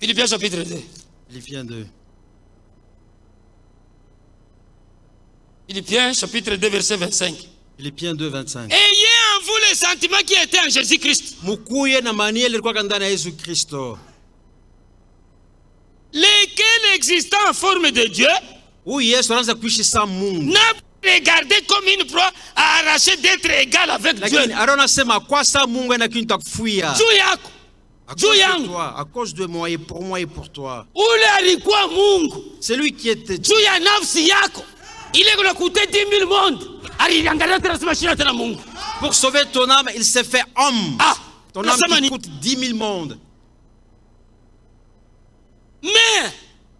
Philippiens chapitre 2. Philippiens 2. Philippiens chapitre 2 verset 25. Philippiens 2, 25. Ayez en vous les sentiments qui étaient en Jésus-Christ. Mukuye na mania ilikuwa ndani ya Yesu Kristo. Lesquels existant en forme de Dieu. Huyu Yesu anaanza kuishi sa Mungu. N'a regardé comme une proie à arracher d'être égal avec Dieu. Lakini Aaron asema kwa sa Mungu anakinta kufuia. Juu yako. Juu yangu. À cause de moi et pour toi. Ule alikuwa Mungu. C'est lui qui était Juu ya nafsi yako. Ile kuna kuite 10 000 monde. Aliangalia tena sema shina tena Mungu. Pour sauver ton âme, il s'est fait homme. Ah, ton âme qui coûte 10 000 mondes. Mais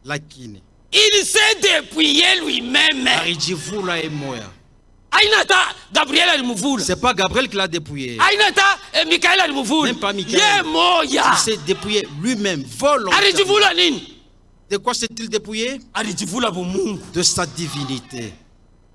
Lakini il s'est dépouillé lui-même. alijivula yeye moya. Ainata Gabriel alimuvula. C'est pas Gabriel qui l'a dépouillé. Ainata Michael alimuvula. Même pas Michael. Ye moya. Il s'est dépouillé lui-même, volontairement. Alijivula nini? De quoi s'est-il dépouillé? Alijivula bumungu. De sa divinité.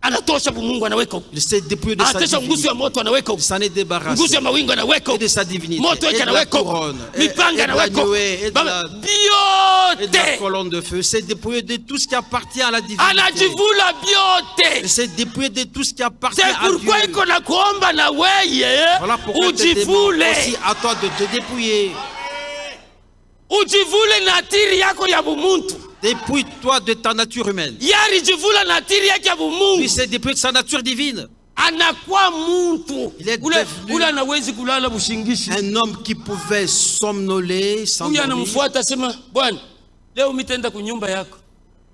Anatosha bumungu anaweka. Il s'est dépouillé de sa Anatosha nguzo divinité. ya moto anaweka. Il s'en est débarrassé. Nguzo ya mawingu anaweka. Et de sa divinité. Moto Et yake de la anaweka. couronne. Mipanga Et de la anaweka. nuée. Et de la Biote. colonne de feu. Il s'est dépouillé de tout ce qui appartient à la divinité. Anajivula biote. Il s'est dépouillé de tout ce qui appartient C'est à Dieu. pourquoi iko na kuomba na weye. Voilà pourquoi je te demande Ujivule. aussi à toi de te dépouiller. Ujivule natiri yako ya bumuntu. Dépouille-toi de ta nature humaine. Yari jivula natiri yake ya bumungu. Puis s'est dépouillé de sa nature divine. Anakuwa muntu. Il est Ule devenu anawezi kulala bushingishi. un homme qui pouvait somnoler sans Huyu dormir. anamfuata sema, Bwana, leo mitenda kunyumba yako.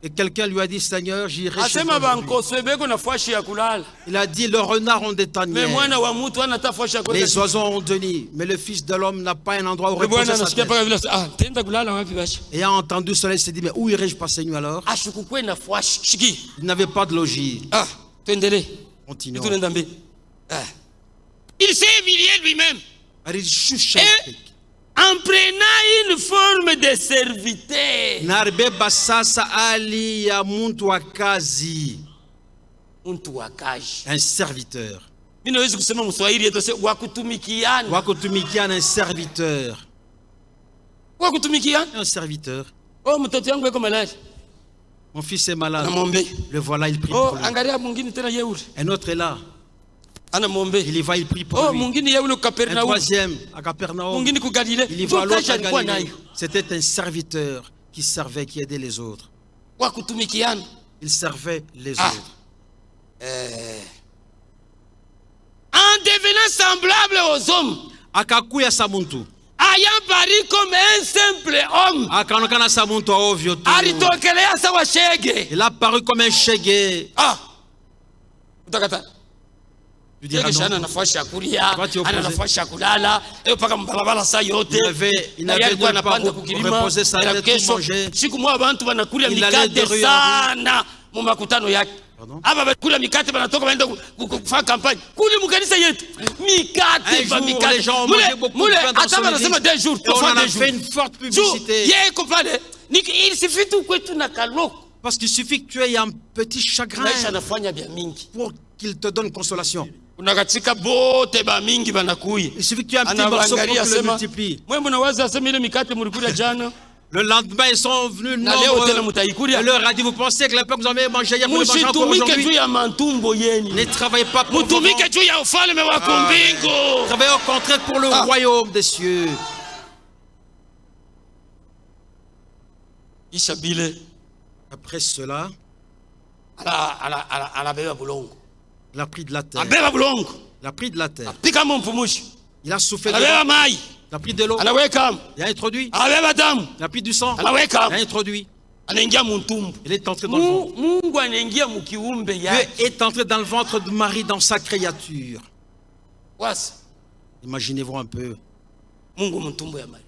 Et quelqu'un lui a dit, Seigneur, j'irai chez Asema toi aujourd'hui. bankoswe beko na fashi ya kulala. Il a dit, le renard ont des Mais tanières. mwana wa mutu anata fashi ya kulala. Les oiseaux ont de nids, mais le fils de l'homme n'a pas un endroit où Mais reposer Bwana sa anasikia tête. paka vile tenda kulala wapi bashi? Ayant entendu cela, il s'est dit, mais où irai-je passer nuit alors? Ashukukwe na fashi. Shiki. Il n'avait pas de logis. Tuendelee. Continuons. Tunaenda mbele. Il s'est humilié lui-même. Il chuchote. En prenant une forme de serviteur. Narbeba sasa ali ya muntu wa kazi. Muntu wa kazi. Un serviteur. Mimi naweza kusema Mswahili yetu sema wakutumikiana. Wakutumikiana, un serviteur. Wakutumikiana? Un serviteur. Oh, mtoto yangu yuko malali. Mon fils est malade. Namwombe. Le voilà, il prie Oh, pour lui. angalia mwingine tena yeule. Un autre est là. Anamwombe. Il y va, il prie pour Oh, lui. mwingine yeule Un Kapernaum. troisième à Capernaum. Mwingine ku Galilée. Il y va l'autre à alikuwa Galilée. nayo. C'était un serviteur qui servait, qui aidait les autres. Wakutumikiana. Il servait les autres. En devenant semblable aux hommes. Akakuya samuntu. Ayant paru comme un simple homme. Akaonekana samuntu ovyo tu. Alitokelea sawa shege. Il a paru comme un shege. Utakata. Tu diras Ana non. nafasi ya kulia, Toi, tu es opposé. ana nafasi ya kulala, paka mbalabala saa yote. Il n'avait alikuwa nulle part anapanda où kukilima, reposer sa ila tête, kesho, manger. siku moja bantu banakulia Il allait de mikate rue en sana mu makutano yake. Pardon? Aba bakula mikate banatoka baenda kufanya kampani. Kule mukanisa yetu. Mikate Un ba jour, mikate. les gens ont mangé beaucoup de pain dans Hata son banasema église. 2 jours, Et on 3 en a jours. fait une forte publicité. Yeye kopale. Il suffit tu kwetu na kaloko. Parce qu'il suffit que tu aies un petit chagrin Maisha anafanya bya mingi. pour qu'il te donne consolation. Unakatika bote ba mingi banakuya. Il suffit que tu aies un petit morceau pour Anaangalia qu'il le sema, multiplie. mwe mnawaza sema ile mikate mlikula jana. Le lendemain, ils sont venus Na leo tena nombreux. mutaikulia. Elle leur a dit, vous pensez que la peur que vous avez mangé hier, vous le mangez encore Musitumike juu aujourd'hui? ya mantumbo yenu. Ne travaillez pas pour vos Mutumike ventres. juu ya ufalme wa kumbingu. Travaillez au contraire pour le royaume des cieux. Isha bile Après cela, anabeba bulongo. il a pris de la terre. Abeba bulongo. Il a pris de la terre. Pika mpumushi. Il a soufflé de Anabeba l'eau. mai. Il a pris de l'eau. Anaweka. Il a introduit. Anabeba damu. Il a pris du sang. Anaweka. Il a introduit. Anaingia muntumbo. Il est entré dans le ventre. Mungu anaingia mukiumbe yake. Dieu est entré dans le ventre de Marie, dans sa créature. Wasa. Imaginez-vous un peu. Mungu muntumbo ya Maria.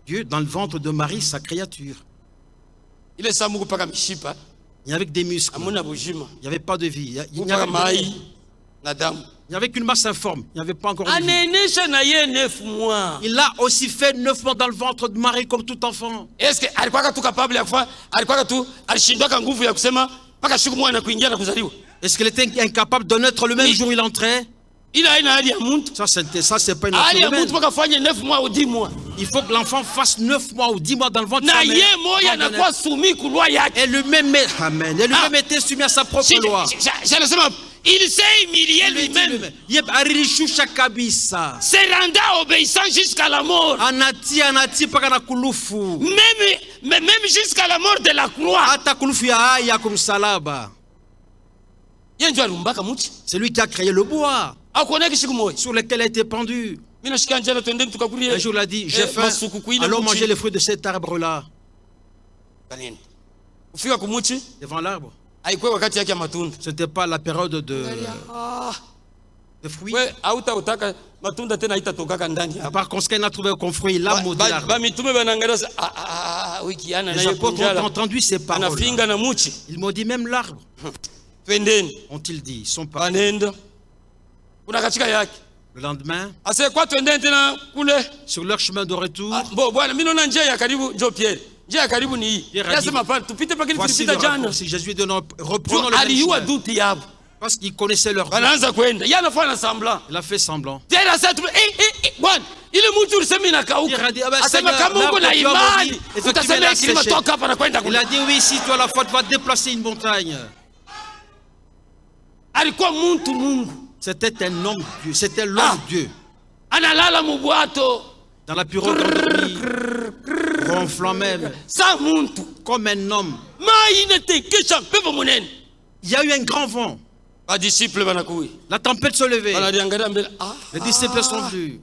Dieu dans le ventre de Marie, sa créature. Ile saa Mungu paka mishipa. Il n'y avait que des muscles. Amuna bujima. Il n'y avait pas de vie. Il n'y Paka avait, mai na damu. il n'y avait qu'une masse informe. Il n'y avait pas encore de vie. Anaenesha na ye 9 mois. Il a aussi fait 9 mois dans le ventre de Marie comme tout enfant. Est-ce que alikuwa tu capable ya kufanya? Alikuwa tu alishindwa nguvu ya kusema paka siku moja na kuingia na kuzaliwa. Est-ce qu'il était incapable de naître le même jour où il entrait? Ila haina hali ya mtu. Ça, c'est pas une Hali ya autre mtu paka fanya 9 mois ou 10 mois. Il faut que l'enfant fasse 9 mois ou 10 mois dans le ventre de na sa mère. ye moya anakuwa soumis ku loi yake. Et lui-même, amen. Et lui-même était soumis à sa propre loi. J'allais il s'est humilié lui-même. Yep, alirishusha kabisa. Se renda obéissant jusqu'à la mort. Anati paka na kulufu. Même jusqu'à la mort de la croix. Hata kulufu ya haya kumsalaba. Yenjo alumbaka muti. C'est lui qui a créé le bois Akoneki siku moja. sur lequel a été pendu. Mina shika njala twende tukakulie. Un jour il a dit, j'ai faim, allons manger les fruits de cet arbre-là. Kanini. Ufika kumuchi. Devant l'arbre. Haikuwa wakati yake ya matunda. Ce n'était pas la période de fruits. We auta utaka matunda tena itatokaka ndani hapa. Par conséquent, il a trouvé qu'un fruit, il a maudit l'arbre. Ba mitume banangalia wiki ana na Les apôtres ont entendu ces paroles. Anafinga na muchi. Il maudit même l'arbre. Twendeni. Ont-ils dit, ils sont pas. Banenda. Kuna katika yake. Le lendemain, Ase kwa twendeni tena kule. sur leur chemin de retour, Bo bwana mimi naona njia ya karibu Joe Pierre. Njia ya karibu ni hii. Pierre a dit, Yasema pale tupite pale voici le tulipita jana. raccourci. Jésus dit, non, reprenons le Aliyua même chemin. duti yabo. Parce qu'ils connaissaient leur vie. Wanaanza kwenda. Yana fanya semblant. Il a fait semblant. Tena sasa bwana ile mtu ulisema inakauka. Pierre a dit, ah ben, Asema Seigneur, kama uko l'arbre na que tu as imani maudit, effectivement, utasema il a kilima séché. toka hapa na kwenda Il kule. a dit, oui, si tu as la foi, tu vas déplacer une montagne. Alikuwa mtu Mungu. C'était un homme Dieu. C'était l'homme Dieu. Analala mubwato. Dans la pirogue endormie, ronflant même, Sa muntu. comme un homme. Mai inatekesha pepo munene. Il y a eu un grand vent. Ba disciple banakuwi. La tempête se levait. Wanaliangalia mbele. Les disciples sont venus.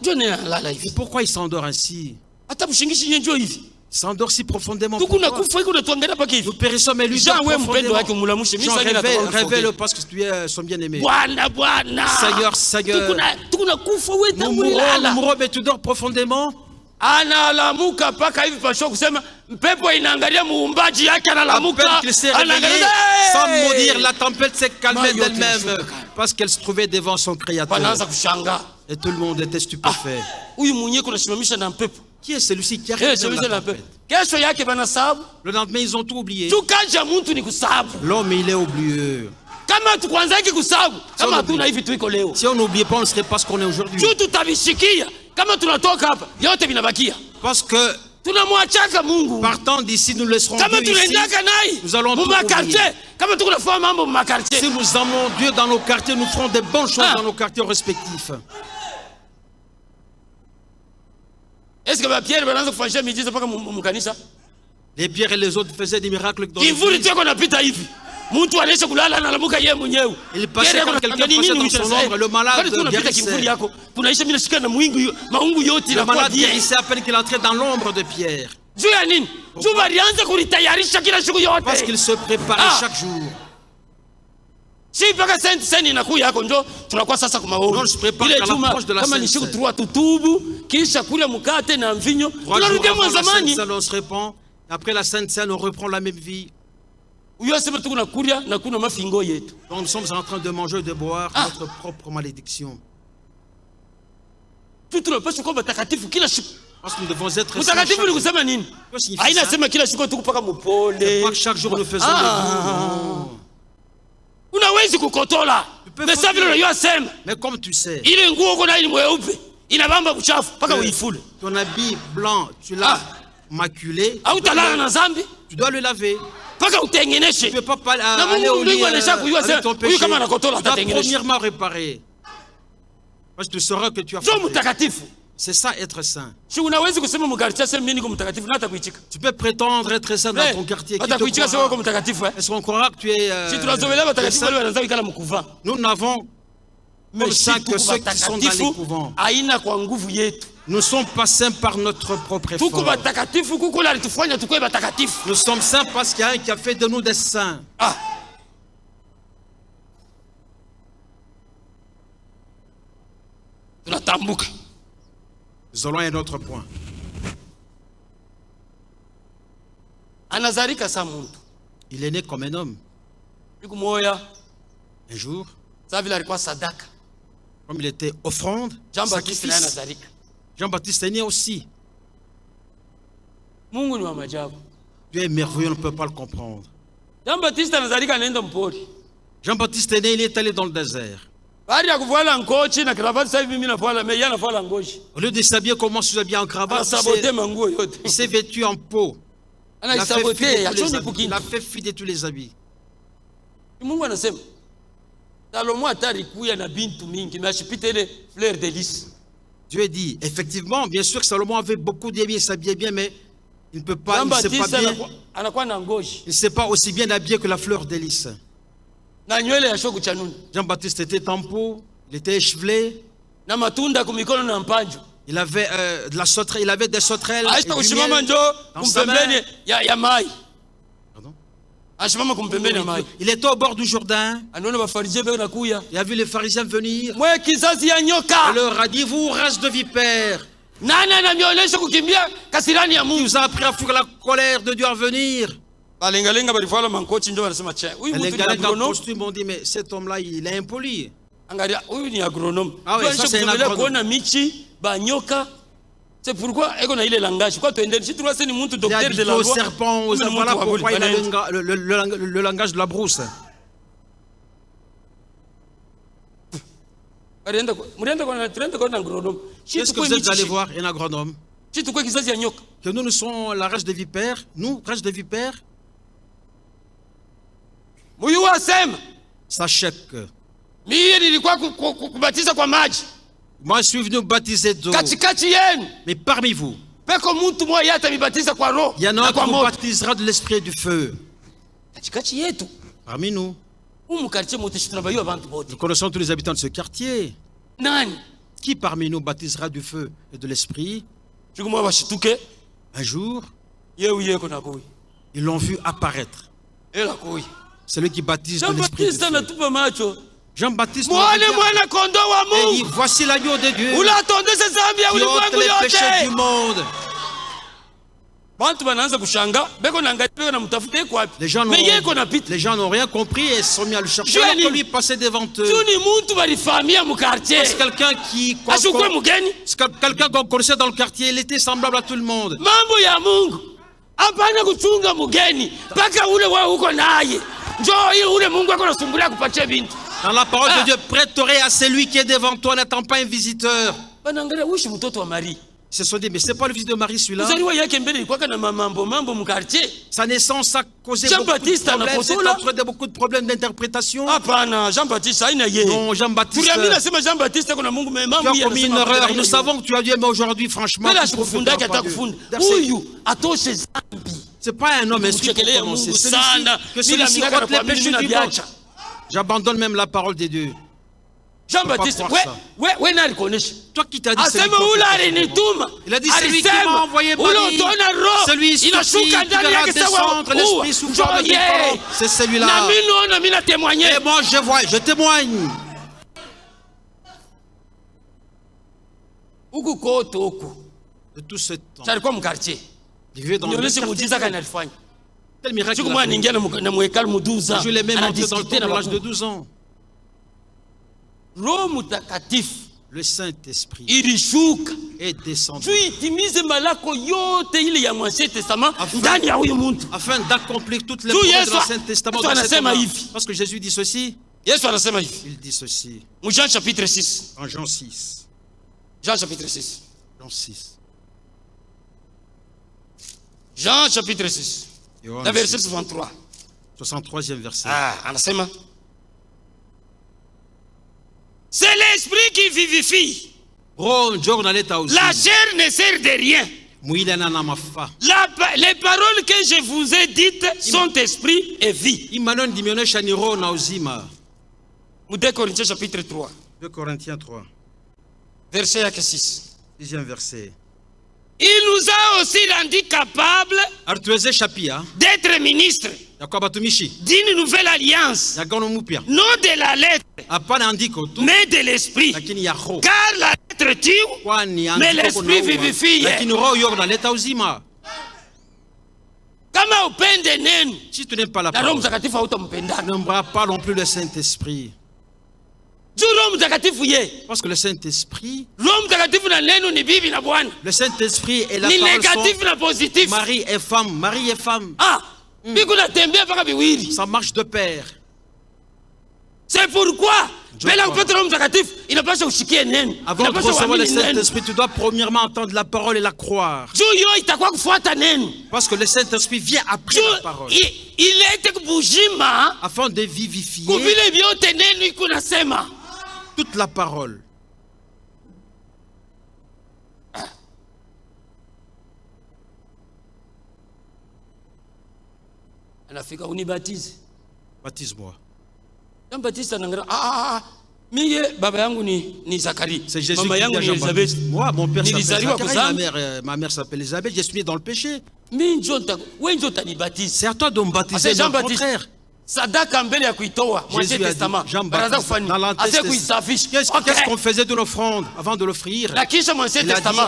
Jone analala hivi. Et pourquoi il s'endort ainsi? Hata mshingishi nyenjo hivi. Il s'endort si profondément. Tukuna Pourquoi? kufa iko natuangalia paka hivi. Nous périssons, mais lui Jean dort wewe mpendo wake profondément. mulamushe. Mimi Jean, sasa révèle parce que tu es son bien-aimé. Bwana. Seigneur. Tukuna kufa wewe Nous tangu ilala. mourons, mais tu dors profondément. Analamuka paka hivi pasho kusema pepo inaangalia muumbaji yake analamuka. À peine qu'il s'est réveillé, sans maudire, la tempête s'est calmée d'elle-même parce qu'elle se trouvait devant son Créateur. Wanaanza kushanga. Et tout le monde était stupéfait. Huyu mwenyewe kuna simamisha na pepo. Qui est celui-ci qui a Eh, réveillé simamisha la na pepo. tempête? Kesho yake banasabu. Le lendemain, ils ont tout oublié. Tukaja mtu ni kusabu. L'homme, il est oublieux. Kama tukwanza hiki kusabu. Kama hatuna hivi tuiko leo. Si on n'oubliait pas, on ne serait pas ce qu'on est aujourd'hui. Juu tutabishikia. Kama tunatoka hapa, yote vinabakia. Parce que Tunamwachaka Mungu. partant d'ici, nous laisserons Kama Dieu ici. tunaendaka naye Nous allons tout mumakartie. oublier. Kama tukunafanya mambo mumakartie. Si nous amenons Dieu dans nos quartiers, nous ferons des bonnes choses dans nos quartiers respectifs. Est-ce que Pierre banaanza kufanyisha miujiza paka mkanisa? Les pierres et les autres faisaient des miracles dans Kivuli l'église. chako napita hivi. Mtu anaweza kulala analamuka yeye mwenyewe. Il passait quand quelqu'un passait dans son ombre, le malade guérissait. Tunaisha mimi nashika na maungu yote Le na malade guérissait à peine qu'il entrait dans l'ombre de Pierre. Juu ya nini? Juu walianza kulitayarisha kila siku Parce yote. qu'il se préparait chaque jour. Si mpaka senti inakuya yako njo tunakuwa sasa kwa maombi. Non, je prépare Ile à juma l'approche de la kama Sainte ni siku Seine. tuwa tutubu kisha kula mkate na mvinyo. 3 jours Tunarudia avant la Sainte mwanzamani. Seine, on se répand. Après la Sainte Seine, on reprend la même vie. Uyo sema tuko nakulia na kuna mafingo yetu. Donc nous sommes en train de manger et de boire notre propre malédiction. Tu tunapaswa kuwa watakatifu kila siku. Parce que nous devons être saints Mtakatifu chaque ni jour. kusema nini? Que signifie Haina ça? sema kila siku tuko paka mpole. Pas que chaque jour nous faisons des bons. Unawezi kukotola. peux Mesa vile unajua sema. Mais comme tu sais, Ile nguo uko nayo ni mweupe. Inabamba uchafu paka uifule. ton habit blanc, tu l'as maculé. Au talala na zambi Tu dois le laver. paka utengeneshe. Tu ne peux pas Na aller Mungu au lit mbingu anasha kujua avec sema ton huyu péché. kama anakotola Tu dois atatengenesha. premièrement réparer. Parce que tu sauras que tu as Sio fait. mtakatifu. C'est ça être saint. Si unawezi kusema mkartia sema mimi niko mtakatifu na hata kuichika. Tu peux prétendre être saint dans ton quartier. Qui Hata te kuichika sio croira? kwa mtakatifu. Est-ce qu'on croira que tu es Si tunazoelea tu es watakatifu saint? wale wanaanza kukala mkuva. Nous n'avons comme saints que ceux qui sont dans les couvents. Haina kwa nguvu yetu. Nous ne sommes pas saints par notre propre Tuko effort. batakatifu kuko la litufanya tukue batakatifu. Nous sommes saints parce qu'il y a un qui a fait de nous des saints. Ah. Tunatambuka. Nous allons à un autre point. Anazarika sa muntu. Il est né comme un homme. Siku moya Un jour, sa vile alikuwa sadaka. comme il était offrande, Jean-Baptiste naye sacrifice, anazarika. Jean-Baptiste est né aussi. Mungu ni wa maajabu. Dieu est merveilleux, on ne peut pas le comprendre. Jean-Baptiste anazarika anaenda mpori. Jean-Baptiste est né, il est allé dans le désert. baada ya kuvala ngochi na cravate sasa hivi mimi navala mais yana navala ngochi. Au lieu de s'habiller comme moi, je suis habillé en cravate. Saboter manguo yote. Il s'est vêtu en peau. Il a fait filer tous les habits. Mungu anasema Salomo atarikuya na bintu mingi na shipite ile fleur de lys. Dieu dit, effectivement, bien sûr que Salomon avait beaucoup d'habits, il s'habillait bien, mais il ne peut pas, il ne s'est pas aussi bien habillé que la fleur de lys. Jean-Baptiste était en peau, il était échevelé. Il avait de la sauterelle, il avait des sauterelles. Il était au bord du Jourdain. Il a vu les pharisiens venir. Il leur a dit, vous, race de vipères, qui vous a appris à fuir la colère de Dieu à venir. Les gars en costume ont dit, mais cet homme-là, il est impoli. Ah oui, ça c'est un agronome. C'est pourquoi il a langage. Il a dit au serpent, voilà pourquoi il a le langage de la brousse. Qu'est-ce que vous êtes allé voir un agronome? Que nous sommes la race des vipères. Nous, race des vipères. Sachez que moi, je suis venu baptiser d'eau. Mais parmi vous, il y en a un qui vous baptisera de l'esprit et du feu. Parmi nous, nous connaissons tous les habitants de ce quartier. Qui parmi nous baptisera du feu et de l'esprit? Un jour, ils l'ont vu apparaître. C'est lui qui baptise de l'esprit et du feu. Jean-Baptiste et dit, voici l'agneau de Dieu qui ôte les péchés du monde. Les gens n'ont rien compris et se sont mis à le chercher alors que lui passait devant eux. C'est quelqu'un qu'on connaissait dans le quartier, il était semblable à tout le monde. Dans la parole de Dieu, prête-toi à celui qui est devant toi, n'attends pas un visiteur. Ils se sont dit, mais c'est pas le fils de Marie celui-là. Sa naissance a causé beaucoup de problèmes d'interprétation. Non, Jean-Baptiste, tu as commis une erreur. Nous savons que tu as Dieu, mais aujourd'hui, franchement, c'est pas un homme instruit pour prononcer. Celui-ci ôte les péchés du monde. J'abandonne même la parole de Dieu. Jean-Baptiste, toi qui t'as dit il a dit celui qui m'a envoyé Marie, celui qui verra descendre l'esprit sous forme de parole, c'est celui-là. Et moi je témoigne. De tout ce temps, il vivait dans le quartier. Quel miracle il a fait. Je l'ai même entré dans le temple à l'âge de 12 ans. Le Saint-Esprit est descendu afin d'accomplir toutes les promesses de l'Ancien Testament dans cet homme. Parce que Jésus dit ceci. Il dit ceci. Jean chapitre 6. En Jean 6. Jean chapitre 6. Jean 6. Jean chapitre 6. Le verset 63. 63e verset. Anasema. C'est l'esprit qui vivifie. La chair ne sert de rien. Les paroles que je vous ai dites sont esprit et vie. 2 Corinthiens chapitre 3. 2 Corinthiens 3. Verset 6. 10e verset. Il nous a aussi rendu capables d'être ministres d'une nouvelle alliance, non de la lettre, mais de l'esprit. Car la lettre tue, mais l'esprit vivifie. Si tu n'aimes pas la parole, tu n'aimeras pas non plus le Saint-Esprit. Parce que le Saint-Esprit, le Saint-Esprit est la parole son mari et femme, mari et femme. Ça marche de pair. C'est pourquoi Avant de recevoir le Saint-Esprit, tu dois premièrement entendre la parole et la croire. Parce que le Saint-Esprit vient après la parole. Afin de vivifier toute la parole. Baptise-moi. C'est Jésus qui dit à Jean-Baptiste. Moi, mon père s'appelle Zacharie, ma mère s'appelle Elisabeth, je suis né dans le péché. C'est à toi de me baptiser, non, au contraire. Jésus a dit, Jean-Baptiste, dans l'Ancien Testament, qu'est-ce qu'on faisait de l'offrande avant de l'offrir? Il a dit,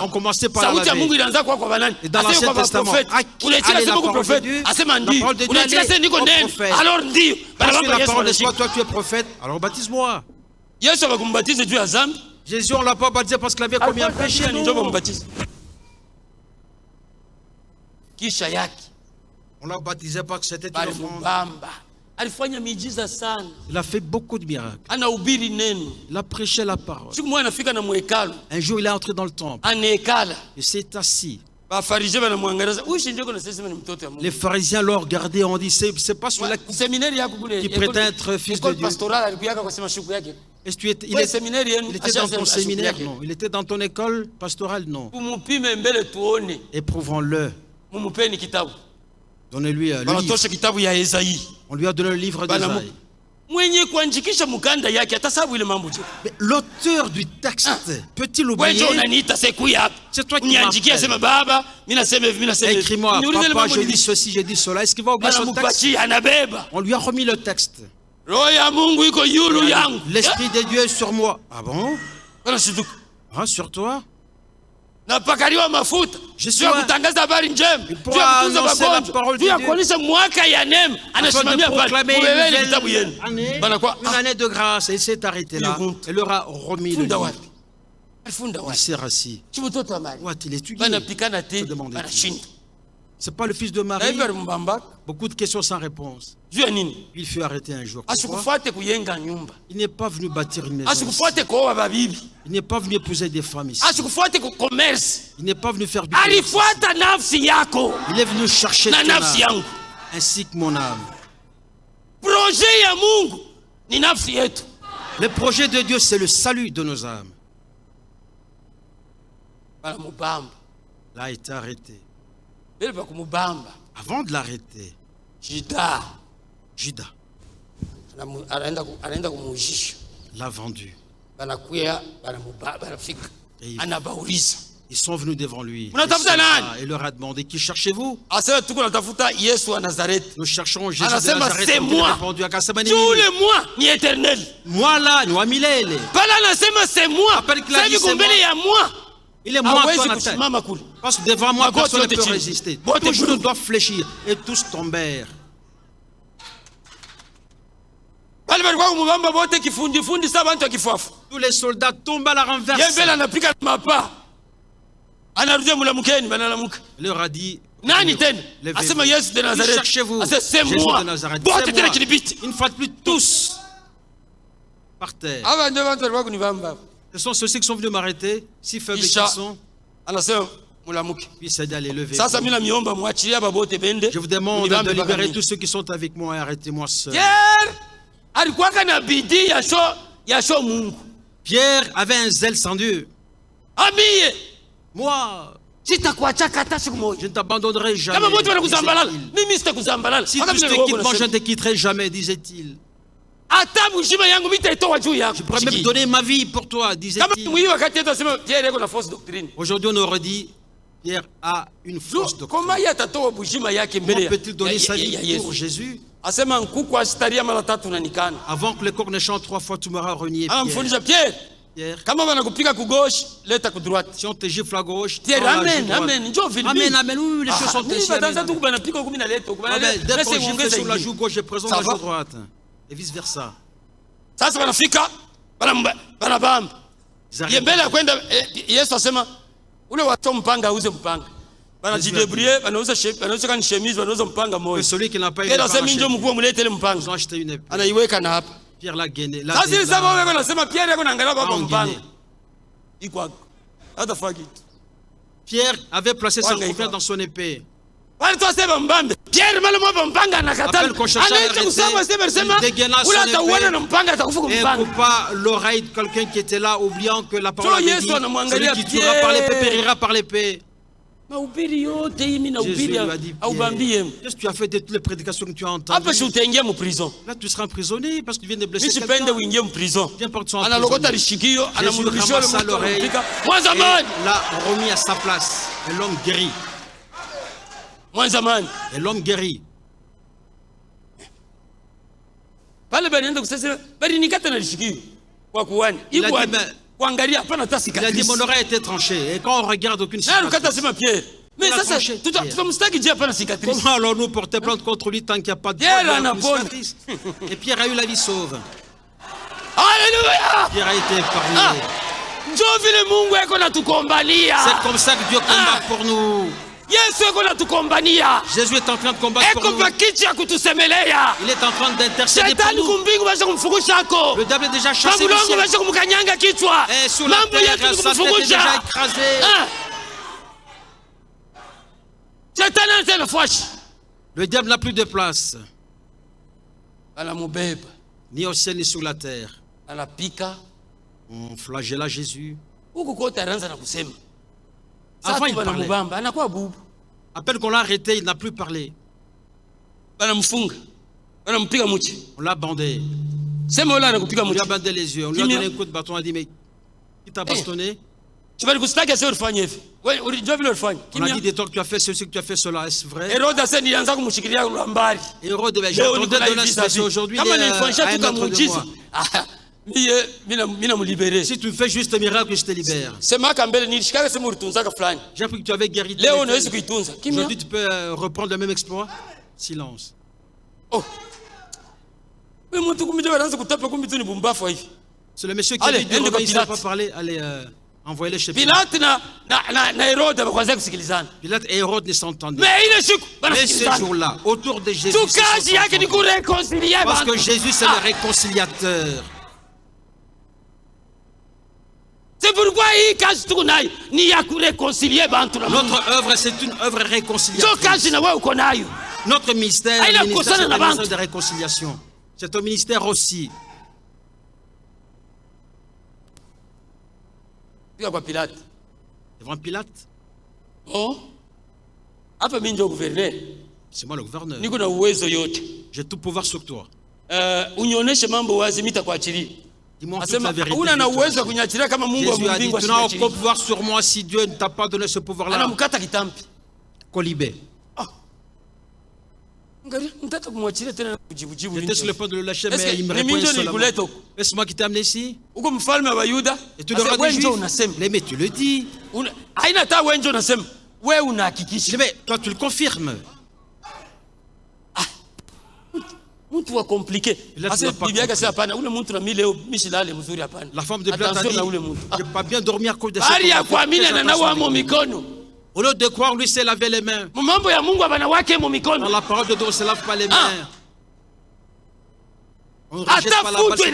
on commençait par la laver. Et dans l'Ancien Testament, à qui allait la parole de Dieu? La parole de Dieu allait au prophète. Parce que la parole de toi, tu es prophète, alors baptise-moi. Jésus, on ne l'a pas baptisé parce qu'il avait commis un péché. On l'a baptisé parce que c'était une offrande. Il a fait beaucoup de miracles. Il a prêché la parole. Un jour, il est entré dans le temple. Il s'est assis. Les pharisiens l'ont regardé et ont dit, c'est pas celui-là qui prétend être fils de Dieu. Est-ce que il était dans ton séminaire? Non. Il était dans ton école pastorale? Non. Éprouvons-le. Donnez-lui le livre. On lui a donné le livre d'Ésaïe. Mais l'auteur du texte, peut-il oublier? C'est toi qui m'appelles. Écris-moi, papa, je dis ceci, je dis cela. Est-ce qu'il va oublier son texte? On lui a remis le texte. L'Esprit de Dieu est sur moi. Ah bon? Ah, sur toi? Je suis pour annoncer la parole de Dieu, une année de grâce. Et il s'est arrêté là. Elle leur a remis le livre. Il s'est rassis. Où a-t-il étudié? C'est pas le fils de Marie. Beaucoup de questions sans réponse. Il fut arrêté un jour. Pourquoi? Il n'est pas venu bâtir une maison ici. Il n'est pas venu épouser des femmes ici. Il n'est pas venu faire du commerce. Il est venu chercher ton âme, ainsi que mon âme. Le projet de Dieu, c'est le salut de nos âmes. Là, il a été arrêté. Avant de l'arrêter, Judas l'a vendu. Et ils sont venus devant lui. Et leur a demandé, qui cherchez-vous? Nous cherchons Jésus de Nazareth. C'est moi. Tous les mois, ni éternel. Moi là, nous amilele. C'est moi. Il est moi, toi, Nathan. Parce que devant moi, personne ne peut résister. Tous nous doivent fléchir. Et tous tombèrent. Tous les soldats tombent à la renverse. Il leur a dit, cherchez-vous c'est moi. de Nazareth. Une fois de plus, tous par terre. Ce sont ceux-ci qui sont venus m'arrêter, si faibles qu'ils sont. Puis c'est d'aller lever. Je vous demande de libérer tous ceux qui sont avec moi et arrêtez-moi seul. Pierre avait un zèle sans Dieu. Moi, je ne t'abandonnerai jamais. Si tu te quittes, moi je ne te quitterai jamais, disait-il. Je pourrais même donner ma vie pour toi, disait-il. Aujourd'hui, on aurait dit, Pierre a une fausse doctrine. Comment peut-il donner sa vie pour Jésus? Avant que le coq ne chante 3 fois, tu m'auras renié, Pierre. Si on te gifle à gauche, amen, amen, oui, les choses sont ainsi. Dès qu'on gifle sur la joue gauche, je présente la joue droite. Et vice versa. Celui qui n'a pas eu de pain, ils ont acheté une épée. Pierre l'a gainé. Pierre avait placé sa confiance dans son épée. Pierre Appelle qu'on cherche à l'arrêter, il dégaina son épée et coupa l'oreille de quelqu'un qui était là, oubliant que la parole avait dit, celui qui tuera par l'épée périra par l'épée. Jésus lui a dit, qu'est-ce que tu as fait de toutes les prédications que tu as entendues? Là, tu seras emprisonné parce que tu viens de blesser quelqu'un. Viens porter son emprisonnement. Jésus ramassa l'oreille et l'a remis à sa place. Et l'homme guérit. Et l'homme guérit. Il a dit, mon oreille était tranchée. Et quand on regarde aucune cicatrice. Mais ça, comment allons-nous porter plainte contre lui tant qu'il n'y a pas de cicatrice? Et Pierre a eu la vie sauve. Alléluia! Pierre a été épargné. C'est comme ça que Dieu combat pour nous. Jésus est en train de combattre pour nous. Il est en train d'intercéder pour nous. Le diable est déjà chassé du ciel. Et sous la terre, sa tête est déjà écrasée. Le diable n'a plus de place. Ni au ciel ni sous la terre. On flagella Jésus. Avant, il parlait. À peine qu'on l'a arrêté, il n'a plus parlé. On l'a bandé. On lui a bandé les yeux. On lui a donné un coup de bâton. On a dit, mais qui t'a bastonné? On a dit de toi que tu as fait ceci, que tu as fait cela. Est-ce vrai? Hérode, j'attendais de l'inspiration aujourd'hui. Si tu fais juste un miracle, je te libère. J'ai appris que tu avais guéri. Aujourd'hui, tu peux reprendre le même exploit. Silence. C'est le monsieur qui a dit il ne pas parler. Allez, envoyez-le chez Pilate. Pilate et Hérode ne s'entendaient. Mais ce jour-là, autour de Jésus, parce que Jésus, c'est le réconciliateur. C'est pourquoi notre œuvre, c'est une œuvre réconciliatrice. Notre ministère, c'est un ministère de réconciliation. C'est un ministère aussi. Devant Pilate. C'est moi le gouverneur. J'ai tout pouvoir sur toi. Dis-moi toute la vérité. Jésus a dit, tu n'as aucun pouvoir sur moi si Dieu ne t'a pas donné ce pouvoir-là. Colibé. J'étais sur le point de le lâcher, mais il me répond seulement. Est-ce moi qui t'ai amené ici? Et tu leur as dit juif. Mais tu le dis. Mais toi tu le confirmes. La femme de Pilate a dit, je n'ai pas bien dormi à cause de ça. Au lieu de croire, lui s'est lavé les mains. Dans la parole de Dieu, on ne se lave pas les mains. On ne rejette pas la balle sur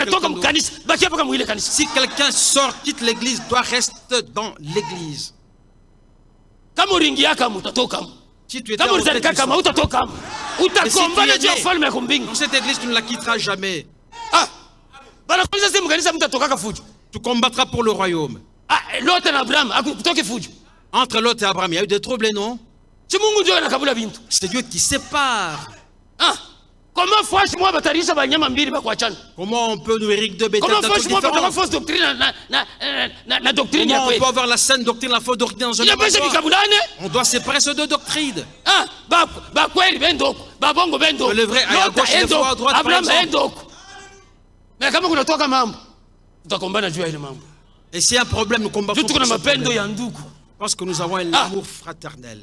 quelqu'un. Si quelqu'un sort, quitte l'église, doit rester dans l'église. Si tu étais dans cette église, tu ne la quitteras jamais. Tu combattras pour le royaume. Entre Lot et Abraham, il y a eu des troubles, non? C'est Dieu qui sépare. Comment on peut nourrir deux bétails différents? Comment on peut avoir la saine doctrine, la fausse doctrine dans un même endroit? On doit séparer ces deux doctrines. Le vrai à gauche et le faux à droite, par exemple. Et s'il y a un problème, nous combattons pour ce problème. Parce que nous avons un amour fraternel.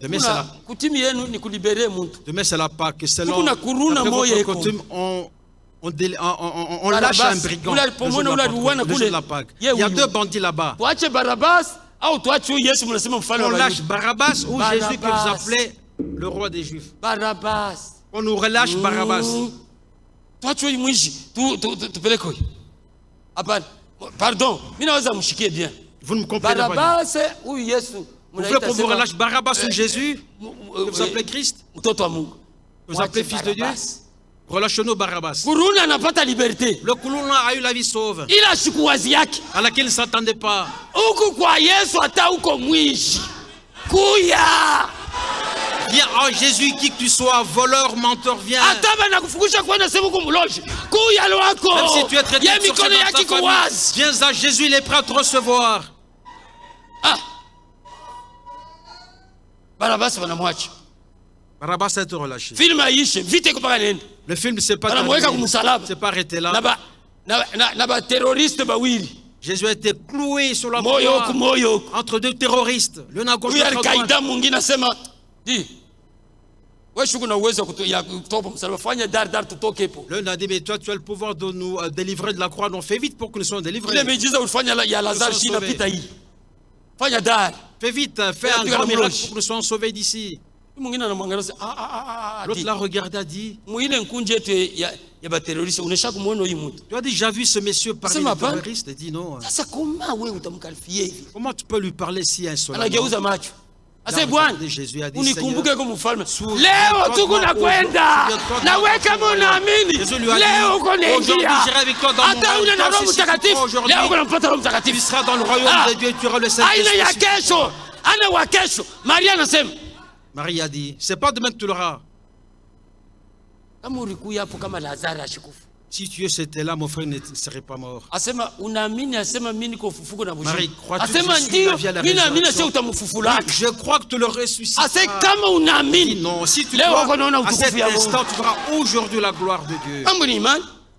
Demain c'est la Pâque. Selon la coutume, on lâche un brigand le jour de la Pâque. Il y a deux bandits là-bas. On lâche Barabbas ou Jésus que vous appelez le roi des Juifs. Barabbas. On nous relâche Barabbas. Pardon, bien. Vous ne me comprenez pas. Vous voulez qu'on vous relâche Barabbas ou Jésus que vous appelez Christ, que vous appelez fils de Dieu? Relâchez-nous Barabbas. Le Kuluna a eu la vie sauve à laquelle il ne s'attendait pas. Viens, oh Jésus, qui que tu sois, voleur, menteur, viens. Même si tu es traité de sorcier dans ta famille, viens à Jésus, il est prêt à te recevoir. Barabbas a été relâché. Le film ne s'est pas terminé. Ne s'est pas arrêté là. Jésus a été cloué sur la croix entre deux terroristes. L'un à gauche, l'autre à droite. L'un a dit, mais toi tu as le pouvoir de nous délivrer de la croix. Donc fais vite pour que nous soyons délivrés. Fais vite, fais un grand miracle pour que nous soyons sauvés d'ici. L'autre l'a regardé, a dit, tu as déjà vu ce monsieur parler de terroriste? Il dit non. Comment tu peux lui parler si insolemment? Jésus a dit, unikumbuke kama mfalme. Leo tuko nakwenda na wewe kama unaamini, leo uko naingia, hata una na Roho Mtakatifu, leo uko nampata Roho Mtakatifu. Tu seras dans le royaume de Dieu et tu auras le Saint-Esprit. Aina ya kesho, ana wa kesho. Maria anasema, Marie a dit, c'est pas demain que tu l'auras. Kama ulikuja hapo kama Lazaro ashikufa. Si tu étais là, mon frère ne serait pas mort. Asema unaamini, asema mimi niko fufuko na bushiri. Marie, crois-tu asema ndio, mimi naamini sio utamfufula. Je crois que tu le ressusciteras. Asema kama unaamini. Non, si tu crois, à cet instant, tu verras aujourd'hui la gloire de Dieu.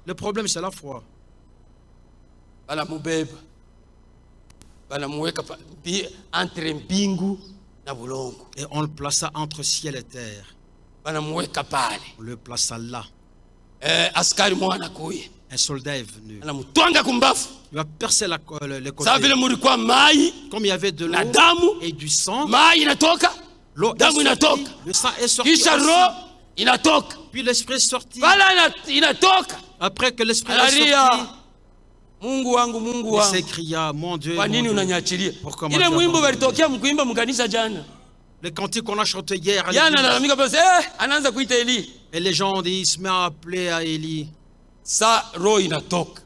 Le problème, c'est la foi. Bala mubeba. Bala muweka entre mbingu na bulongo. Et on le plaça entre ciel et terre. Bala muweka pale. On le plaça là. Askari mwana kuye. Un soldat est venu. Anamutwanga kumbafu. Il a percé les côtés. Sawa vile mulikuwa mai, comme il y avait de l'eau et du sang. Mai inatoka, damu inatoka. Le sang est sorti. Kisha roho inatoka. Puis l'esprit est sorti. Bala inatoka. Après que l'esprit est sorti, Mungu wangu, Mungu wangu. Il s'écria, mon Dieu. Kwa nini unanyachilia? Ile mwimbo walitokea mkuimba mkanisa jana. Le cantique qu'on a chanté hier. Anaanza kuita Eli. Et les gens ont dit, il se met à appeler à Élie. Sa roho inatoka.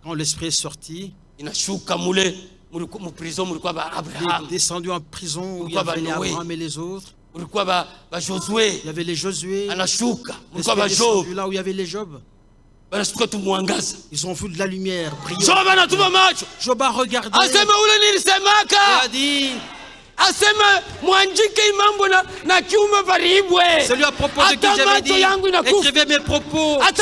Quand l'esprit est sorti, inashuka mule prison mulikuwa ba Abraham. Il est descendu en prison où il y avait les Abraham et les autres. Mulikuwa ba Josué. Il y avait les Josué. Anashuka. Mulikuwa ba Job. Là où il y avait les Job. Banashuka tu mwangaza. Ils ont vu de la lumière brillante. Job anatuma macho. Job a regardé. Asema ule nilisemaka. Il a dit, asema mwanjike mambo na kiume paribwe. C'est lui à propos de qui j'avais dit. Écrivez mes propos avec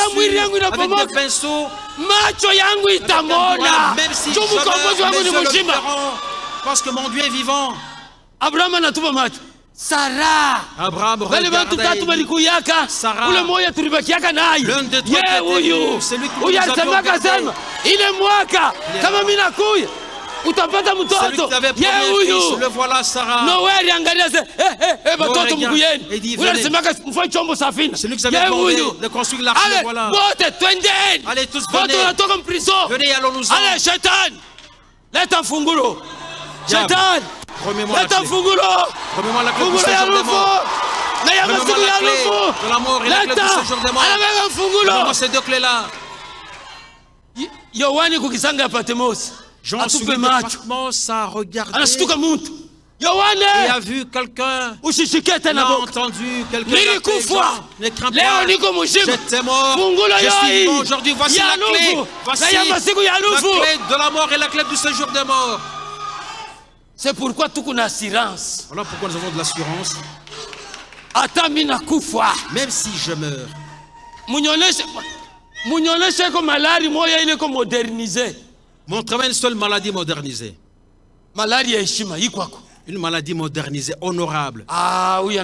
des pinceaux. Macho yangu itamona. Même si je meurs, parce que mon Dieu est vivant. Abraham anatuma macho. Sarah. Abraham regardait. Sarah. Ule moya tulibakiaka naye. L'un de toi c'est lui qui nous a regardé. Ile mwaka kama mimi nakuya utapata mtoto. Le voilà Sarah. Noeli angalia batoto mkuyeni. Unasemaka mfanye chombo safina. C'est lui qui avait demandé de construire l'arche. Le voilà. Bote twendeni. Allez tous venez. Bote natoka mprison. Venez allons-nous-en. Allez shetani. Leta fungulo. Shetani. Leta fungulo. Remets-moi la clé du séjour des morts. Remets-moi la clé de la mort et la clé du séjour des morts. Remets-moi ces deux clés-là. Yohani kukisanga Patmos. Jean sur Patmos a regardé et a vu quelqu'un. Il a entendu quelqu'un. Ne crains pas. J'étais mort. Je suis vivant aujourd'hui. Voici la clé. Voici la clé de la mort et la clé du séjour des morts. C'est pourquoi tout qu'on a assurance. Voilà pourquoi nous avons de l'assurance. Même si je meurs. Montrez-moi une seule maladie modernisée. Une maladie modernisée, honorable. Ah oui,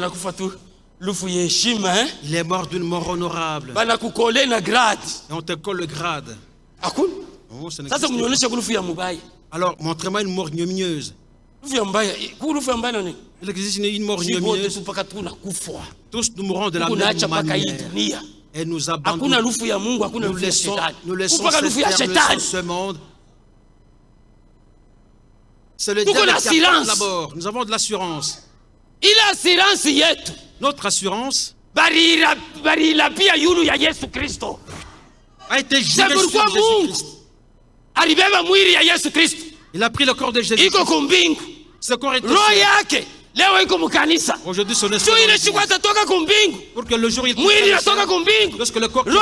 il est mort d'une mort honorable. Et on te colle le grade. Non, alors, montrez-moi une mort ignominieuse. Il existe une mort ignominieuse. Tous nous mourrons de la même manière. Et nous abandonnons. Nous laissons ce monde. C'est le diable qui apporte la mort. Nous avons de l'assurance. Notre assurance a été jurée sur Jésus-Christ. Il a pris le corps de Jésus. Ce corps est aujourd'hui son esprit pour que le jour il lorsque le corps il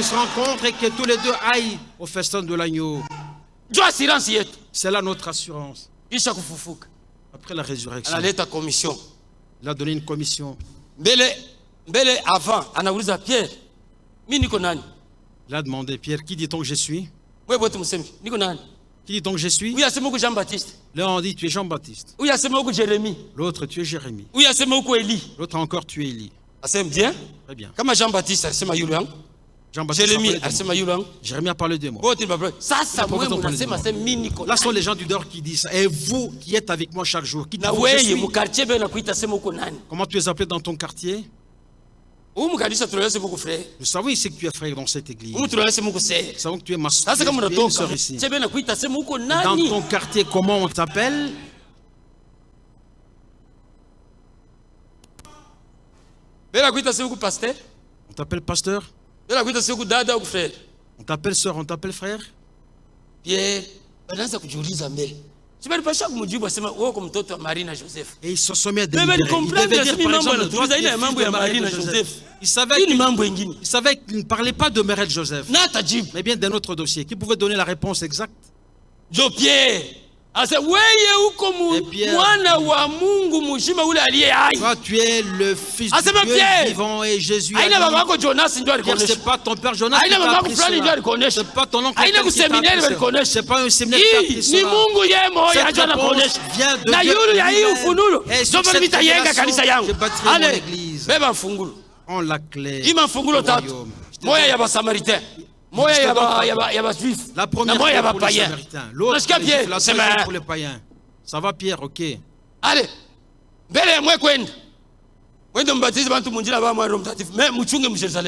se rencontrent et que tous les deux aillent au festin de l'agneau. C'est là notre assurance. Après la résurrection, il a donné une commission. Il a demandé, Pierre, qui dit-on que je suis? Qui dit donc je suis? L'un on dit tu es Jean-Baptiste. L'autre tu es Jérémie. L'autre encore tu es Élie. Très bien. Jean-Baptiste Jérémie a parlé de moi. Là sont les gens du dehors qui disent, et vous qui êtes avec moi chaque jour, qui dites je suis? Comment tu es appelé dans ton quartier? Nous savons ici que tu es frère dans cette église. Nous savons que tu es ma soeur ici. Dans ton quartier, comment on t'appelle? On t'appelle pasteur? On t'appelle soeur, on t'appelle frère? Pierre, et ils se sont mis à délibérer. Ils devaient dire par exemple, toi tu es fils de Marie et Joseph. Ils savaient qu'ils ne parlaient pas de Marie et Joseph, mais bien d'un autre dossier. Qui pouvait donner la réponse exacte? Pierre, toi tu es le fils de Dieu vivant et Jésus a dit, c'est pas ton père Jonas qui t'a appris cela. C'est pas ton oncle qui t'a appris cela. C'est pas un séminaire qui t'a appris cela. Cette réponse vient de Dieu. Et sur cette révélation, je bâtirai mon église. Prends la clé du royaume. La première pour les Samaritains, l'autre la seconde pour les païens. Ça va Pierre, ok. Allez,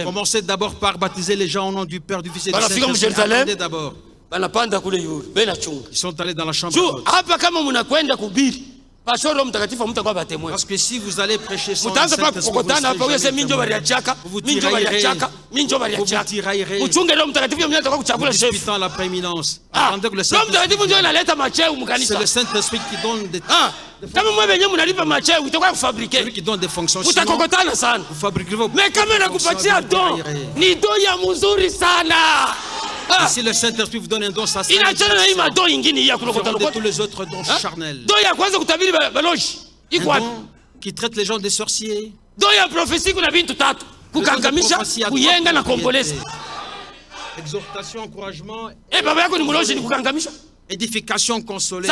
commencez d'abord par baptiser les gens au nom du Père, du Fils et du Saint-Esprit. Attendez d'abord. Ils sont allés dans la chambre haute. Parce que si vous allez prêcher sans le Saint-Esprit, vous vous tiraillerez, vous disputant la prééminence. Attendez que le Saint-Esprit, c'est le Saint-Esprit qui donne des celui qui donne des fonctions. Vous fabriquerez vos fonctions. Et si le Saint-Esprit vous donne un don, ça sera de tous les autres dons charnels. Un don qui traite les gens des sorciers. Exhortation, encouragement, édification, consoler.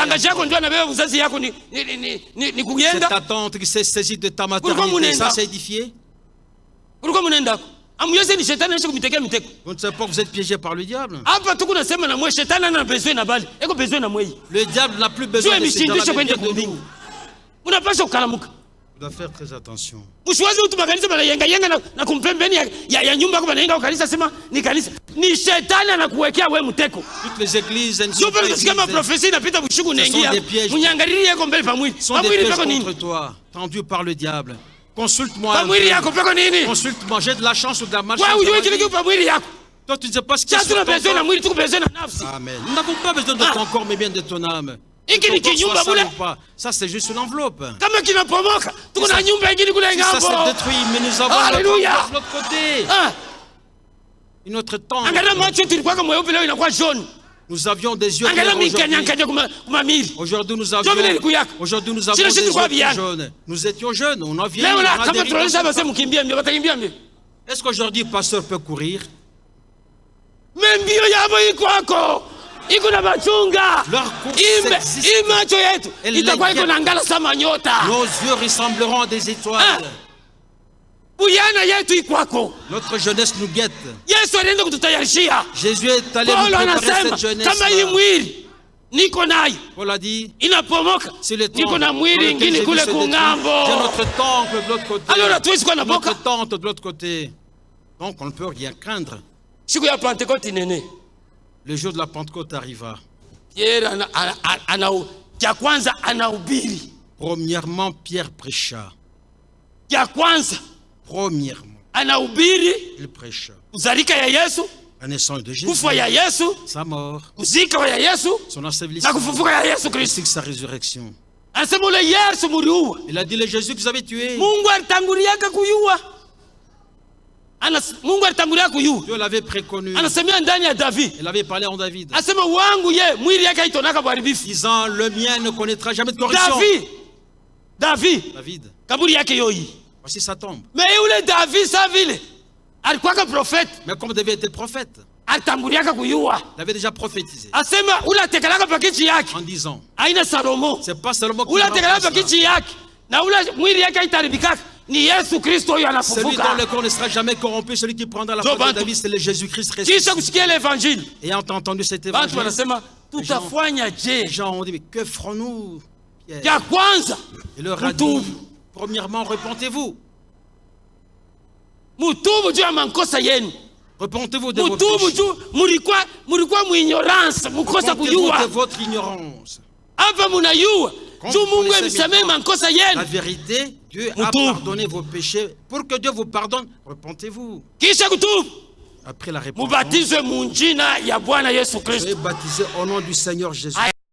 Cette attente qui s'est saisie de ta maternité, ça c'est édifié. Vous ne savez pas que vous êtes piégé par le diable. Le diable n'a plus besoin de ces gens-là. Vous doit faire très attention. Toutes les églises ne sont pas églises. Ce sont des pièges. Ce sont des pièges contre toi, tendus par le diable. Consulte-moi. Consulte-moi. J'ai de la chance ou de la malchance. Toi, tu ne sais pas ce qu'il y a sur ton corps. Amen. Nous n'avons pas besoin de ton corps, mais bien de ton âme. Ça, c'est juste une enveloppe. Si ça s'est détruit, mais nous avons l'autre côté. Une autre temps. Nous avions des yeux clairs aujourd'hui. Aujourd'hui, nous avons des yeux jaunes. Nous étions jeunes, on a vieilli. Est-ce qu'aujourd'hui, pasteur peut courir? Leur course existe. Nos yeux ressembleront à des étoiles. Notre jeunesse nous guette. Jésus Jésus est allé nous préparer cette jeunesse. Paul a dit, c'est le temple. J'ai notre temple de l'autre côté. Notre temple de l'autre côté. Donc on ne peut rien craindre. Le jour de la Pentecôte arriva. Premièrement, Pierre prêcha. Premièrement, il prêcha. La naissance de Jésus, sa mort, son ensevelissement, ainsi que sa résurrection. Il a dit, le Jésus que vous avez tué, Dieu l'avait préconnu. Il avait parlé en David, disant, le mien ne connaîtra jamais de corruption. David, voici sa tombe. Mais comme David était prophète, il avait déjà prophétisé en disant, c'est pas Salomon qui celui dont le corps ne sera jamais corrompu, celui qui prendra la forme de David, c'est le Jésus-Christ ressuscité. Et en entendu cet évangile, les gens ont dit, mais que ferons-nous, Pierre? Il leur a dit, premièrement, repentez-vous. Repentez-vous de vos péchés. Repentez-vous de votre ignorance. La vérité, Dieu a pardonné vos péchés. Pour que Dieu vous pardonne, repentez-vous. Après la repentance, soyez baptisés au nom du Seigneur Jésus.